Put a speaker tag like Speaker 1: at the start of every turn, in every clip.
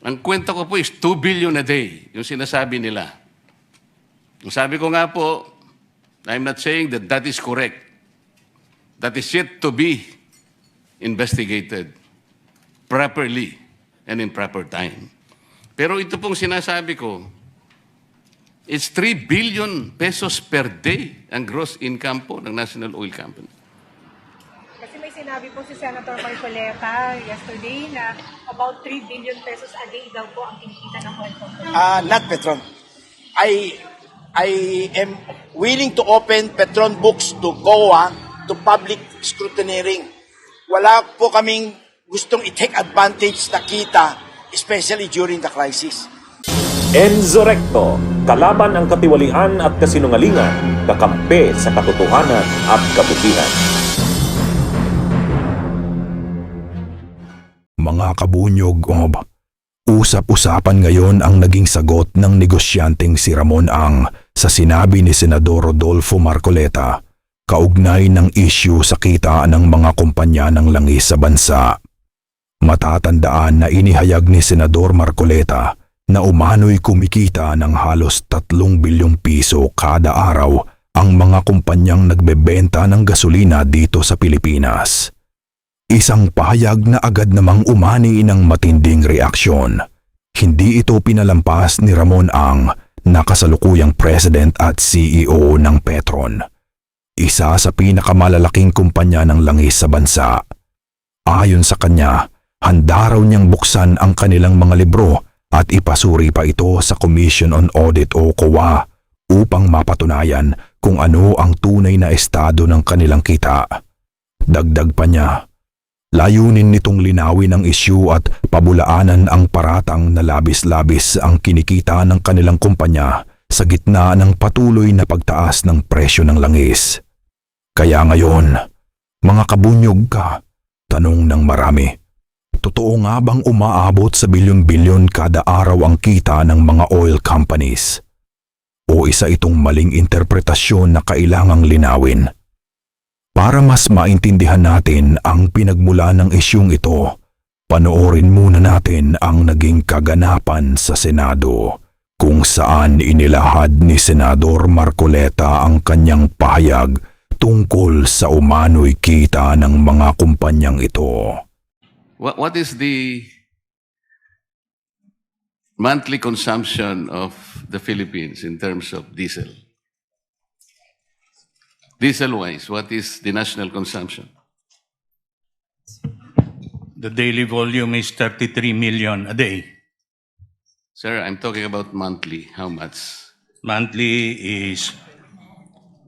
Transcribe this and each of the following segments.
Speaker 1: Ang kwento ko po is 2 billion a day, yung sinasabi nila. Yung sabi ko nga po, I'm not saying that that is correct. That is yet to be investigated properly and in proper time. Pero ito pong sinasabi ko, it's 3 billion pesos per day ang gross income po ng National Oil Company.
Speaker 2: Kasi may sinabi po si Senator Marcoleta yesterday na about 3 billion pesos a day daw po ang kinikita ng oil company.
Speaker 3: Not Petron. I am willing to open Petron books to COA to public scrutineering. Wala po kaming gustong i-take advantage na kita, especially during the crisis.
Speaker 4: Enzo Recto, kalaban ang katiwalian at kasinungalingan, kakampi sa katotohanan at kabutihan.
Speaker 5: Mga kabunyog, usap-usapan ngayon ang naging sagot ng negosyanteng si Ramon Ang sa sinabi ni Senador Rodolfo Marcoleta kaugnay ng issue sa kita ng mga kumpanya ng langis sa bansa. Matatandaan na inihayag ni Senador Marcoleta na umano'y kumikita ng halos 3 bilyong piso kada araw ang mga kumpanyang nagbebenta ng gasolina dito sa Pilipinas. Isang pahayag na agad namang umani ng matinding reaksyon. Hindi ito pinalampas ni Ramon Ang na kasalukuyang President at CEO ng Petron. Isa sa pinakamalalaking kumpanya ng langis sa bansa. Ayon sa kanya, handa raw niyang buksan ang kanilang mga libro at ipasuri pa ito sa Commission on Audit o COA upang mapatunayan kung ano ang tunay na estado ng kanilang kita. Dagdag pa niya, layunin nitong linawin ang isyu at pabulaanan ang paratang na labis-labis ang kinikita ng kanilang kumpanya sa gitna ng patuloy na pagtaas ng presyo ng langis. Kaya ngayon, mga kabunyog ka, tanong ng marami, totoo nga bang umaabot sa bilyon-bilyon kada araw ang kita ng mga oil companies? O isa itong maling interpretasyon na kailangang linawin? Para mas maintindihan natin ang pinagmula ng isyung ito, panoorin muna natin ang naging kaganapan sa Senado, kung saan inilahad ni Senador Marcoleta ang kanyang pahayag tungkol sa umano'y kita ng mga kumpanyang ito.
Speaker 1: What is the monthly consumption of the Philippines in terms of diesel? Diesel-wise, what is the national consumption?
Speaker 6: The daily volume is 33 million a day.
Speaker 1: Sir, I'm talking about monthly. How much?
Speaker 6: Monthly is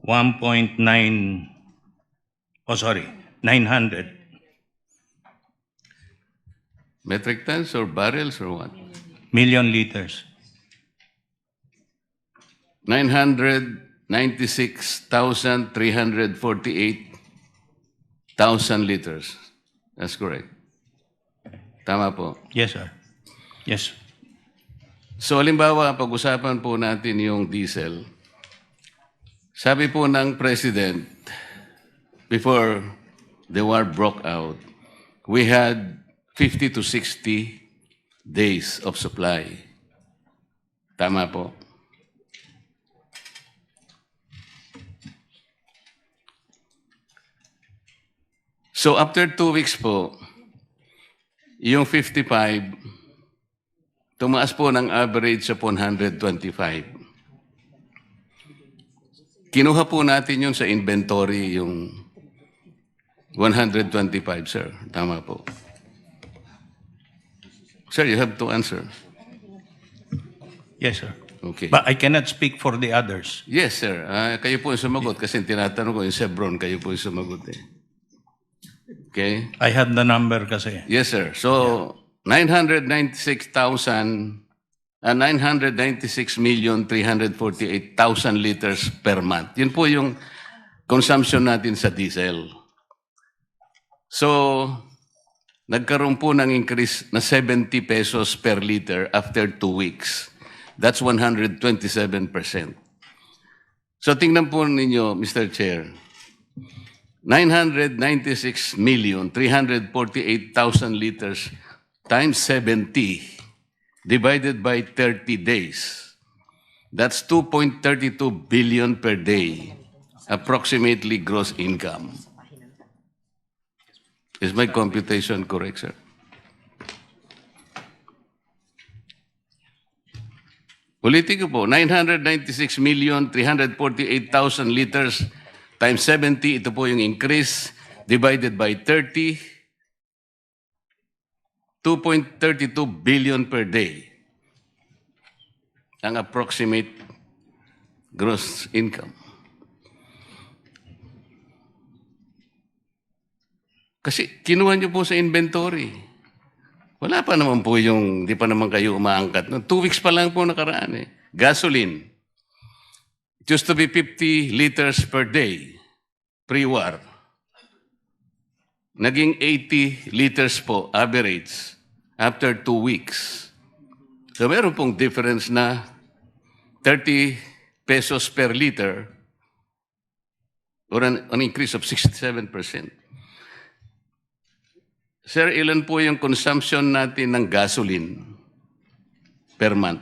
Speaker 6: 900
Speaker 1: Metric tons or barrels or what?
Speaker 6: million liters.
Speaker 1: 996,348,000 liters. That's correct. Tama po.
Speaker 6: Yes, sir. Yes.
Speaker 1: So, halimbawa, pag-usapan po natin yung diesel. Sabi po ng President, before the war broke out, we had 50 to 60 days of supply. Tama po. So after 2 weeks po, yung 55, tumaas po ng average sa 125. Kinuha po natin yun sa inventory, yung 125, sir. Tama po. Sir, you have to answer.
Speaker 6: Yes, sir.
Speaker 1: Okay.
Speaker 6: But I cannot speak for the others.
Speaker 1: Yes, sir. Kayo po yung sumagot kasi tinatanong ko yung Chevron, kayo po yung sumagot eh. Okay?
Speaker 6: I had the number kasi.
Speaker 1: Yes, sir. So, 996,348,000 liters per month. Yun po yung consumption natin sa diesel. So, nagkaroon po ng increase na 70 pesos per liter after 2 weeks. That's 127%. So, tingnan po ninyo, Mr. Chair. 996,348,000 liters times 70 divided by 30 days. That's 2.32 billion per day, approximately gross income. Is my computation correct, sir? Ulitin ko po, 996,348,000 liters times 70, ito po yung increase, divided by 30, 2.32 billion per day ang approximate gross income. Kasi kinuha niyo po sa inventory. Wala pa naman po yung, di pa naman kayo umaangkat. No? 2 weeks pa lang po nakaraan eh. Gasoline. It used to be 50 liters per day, pre-war. Naging 80 liters po, average, after 2 weeks. So meron pong difference na 30 pesos per liter or an increase of 67%. Sir, ilan po yung consumption natin ng gasoline per month?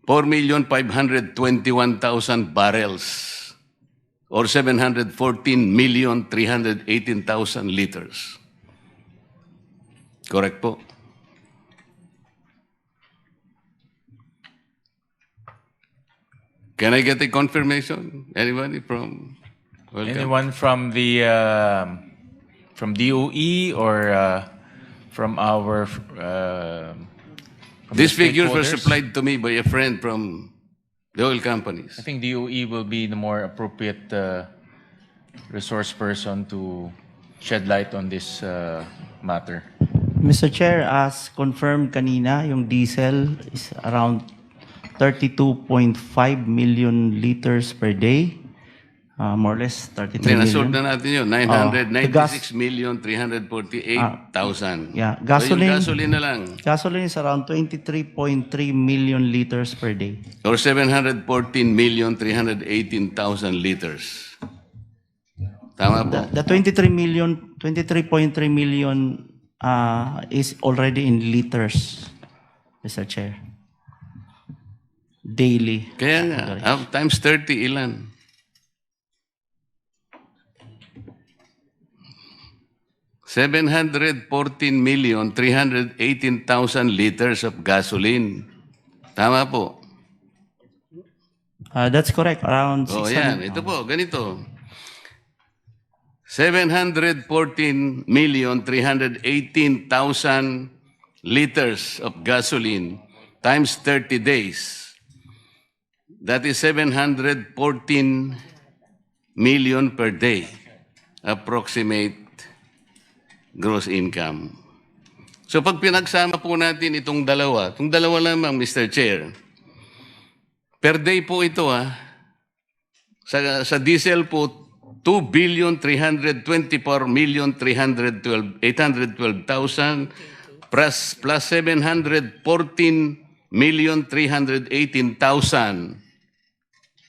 Speaker 1: Four 4,521,000 barrels or 714,318,000 liters. Correct po? Can I get a confirmation? Anybody from? Welcome.
Speaker 7: Anyone from the from DOE or from our from
Speaker 1: These
Speaker 7: the
Speaker 1: figures were
Speaker 7: stakeholders?
Speaker 1: supplied to me by a friend from the oil companies.
Speaker 7: I think DOE will be the more appropriate resource person to shed light on this matter.
Speaker 8: Mr. Chair, as confirmed kanina, yung diesel is around 32.5 million liters per day. More or less 33
Speaker 1: Then, nasold
Speaker 8: million.
Speaker 1: na natin yun,
Speaker 8: the gas-
Speaker 1: 996,348,000.
Speaker 8: Yeah,
Speaker 1: So
Speaker 8: gasoline.
Speaker 1: yung gasoline na lang.
Speaker 8: Gasoline is around 23.3 million liters per day.
Speaker 1: Or 714,318,000 liters. Tama po.
Speaker 8: The 23.3 million is already in liters, Mr. Chair. Daily.
Speaker 1: Kaya nga, times 30, ilan? $714,318,000 liters of gasoline. Tama po.
Speaker 8: That's correct. Around
Speaker 1: Oh,
Speaker 8: 600.
Speaker 1: yan. Ito po, ganito. 714,318,000 liters of gasoline times 30 days. That is 714 million per day. Approximate gross income. So pag pinagsama po natin itong dalawa lamang, Mr. Chair, per day po ito sa diesel po, 2,324,812,000 plus 714,318,000.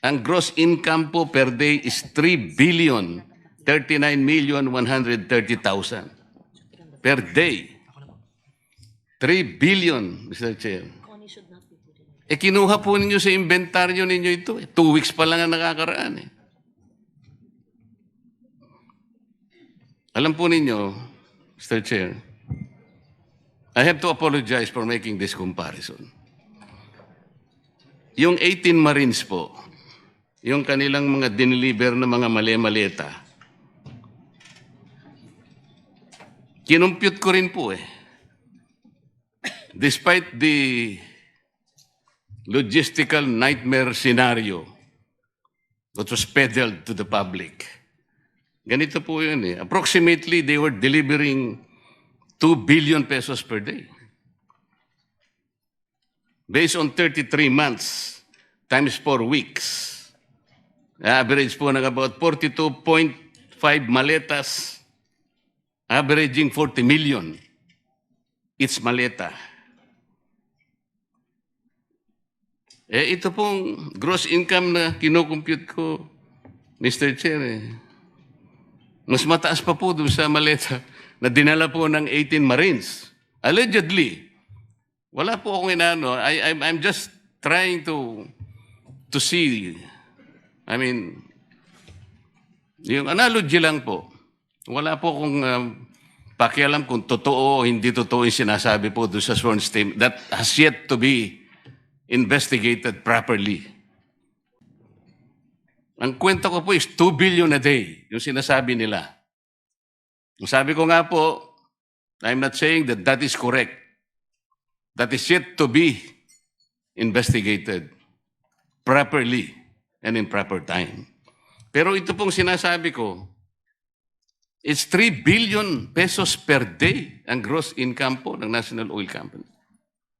Speaker 1: Ang gross income po per day is 3,039,130,000 per day. 3 billion, Mr. Chair. Kinuha po ninyo sa inventaryo ninyo ito. 2 weeks pa lang ang nakakaraan. Alam po ninyo, Mr. Chair, I have to apologize for making this comparison. Yung 18 Marines po, yung kanilang mga dineliver na mga maleta, kinumpute ko rin po Despite the logistical nightmare scenario that was peddled to the public, ganito po yun Approximately, they were delivering 2 billion pesos per day. Based on 33 months times 4 weeks. Average po ng about 42.5 maletas, averaging 40 million each maleta. Ito pong gross income na kinocompute ko, Mr. Chair. Mas mataas pa po doon sa maleta na dinala po ng 18 Marines. Allegedly. Wala po akong inaano. I'm just trying to see. I mean, yung analogy lang po. Wala po akong pakialam kung totoo o hindi totoo yung sinasabi po doon sa sworn statement. That has yet to be investigated properly. Ang kwento ko po is 2 billion a day, yung sinasabi nila. Yung sabi ko nga po, I'm not saying that that is correct. That is yet to be investigated properly and in proper time. Pero ito pong sinasabi ko, it's 3 billion pesos per day ang gross income po ng National Oil Company.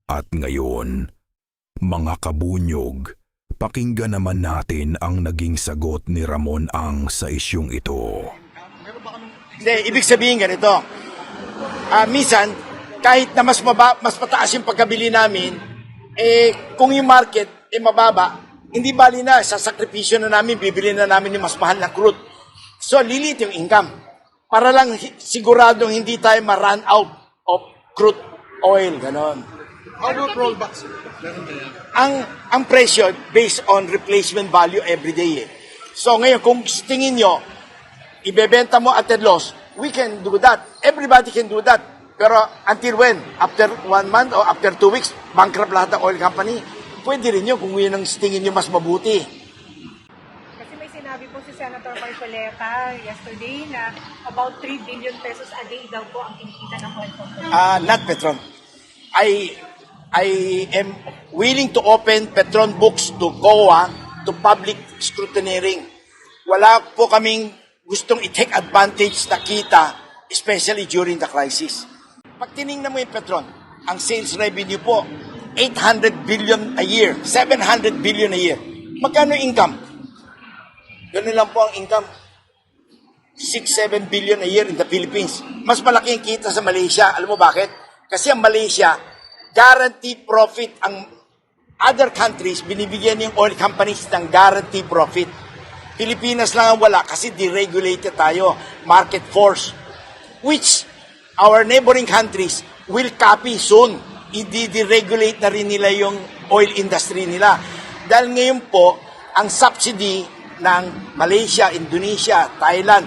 Speaker 5: At ngayon, mga kabunyog, pakinggan naman natin ang naging sagot ni Ramon Ang sa isyong ito.
Speaker 3: Hindi, ibig sabihin ganito. Minsan, kahit na mas mataas yung pagkabili namin, kung yung market mababa, hindi bali na, sa sakripisyo na namin, bibili na namin yung mas mahal na crude. So, lilit yung income. Para lang siguradong hindi tayo ma-run out of crude oil, ganon.
Speaker 9: How about rollbacks?
Speaker 3: Ang presyo based on replacement value every day. So ngayon, kung tingin nyo, ibebenta mo at a loss, we can do that. Everybody can do that. Pero until when? After 1 month o after 2 weeks, bankrupt lahat ng oil company? Pwede rin yun kung yun ang tingin nyo mas mabuti.
Speaker 2: Kasi may sinabi po si Senator Marcoleta yesterday na about 3 billion pesos a day daw po ang kinikita ng oil company.
Speaker 3: Not Petron. I am willing to open Petron books to COA to public scrutineering. Wala po kaming gustong i-take advantage na kita, especially during the crisis. Pag tinignan mo yung Petron, ang sales revenue po, 800 billion a year, 700 billion a year. Magkano income? Ganun lang po ang income. 6-7 billion a year in the Philippines. Mas malaki ang kita sa Malaysia. Alam mo bakit? Kasi ang Malaysia, guaranteed profit. Ang other countries, binibigyan yung oil companies ng guaranteed profit. Pilipinas lang ang wala kasi deregulated tayo. Market force. Which our neighboring countries will copy soon. I-deregulate na rin nila yung oil industry nila. Dahil ngayon po, ang subsidy ng Malaysia, Indonesia, Thailand,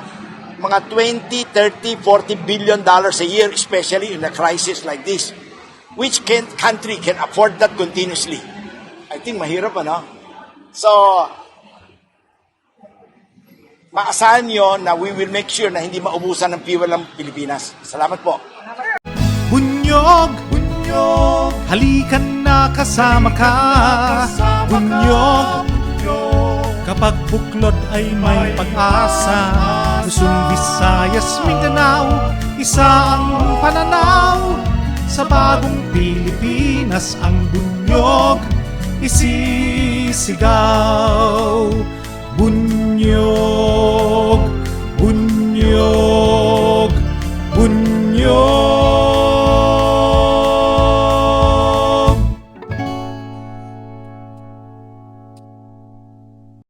Speaker 3: mga 20, 30, 40 billion dollars a year, especially in a crisis like this. Which country can afford that continuously? I think mahirap, ano? So, maasahan nyo na we will make sure na hindi maubusan ng fuel ng Pilipinas. Salamat po.
Speaker 10: Bunyog, bunyog, halikan na kasama ka. Bunyog, kapag buklod ay may pag-asa. Luzon, Visayas, Mindanao, isa ang pananaw. Sa bagong Pilipinas ang bunyog isisigaw. Bunyog.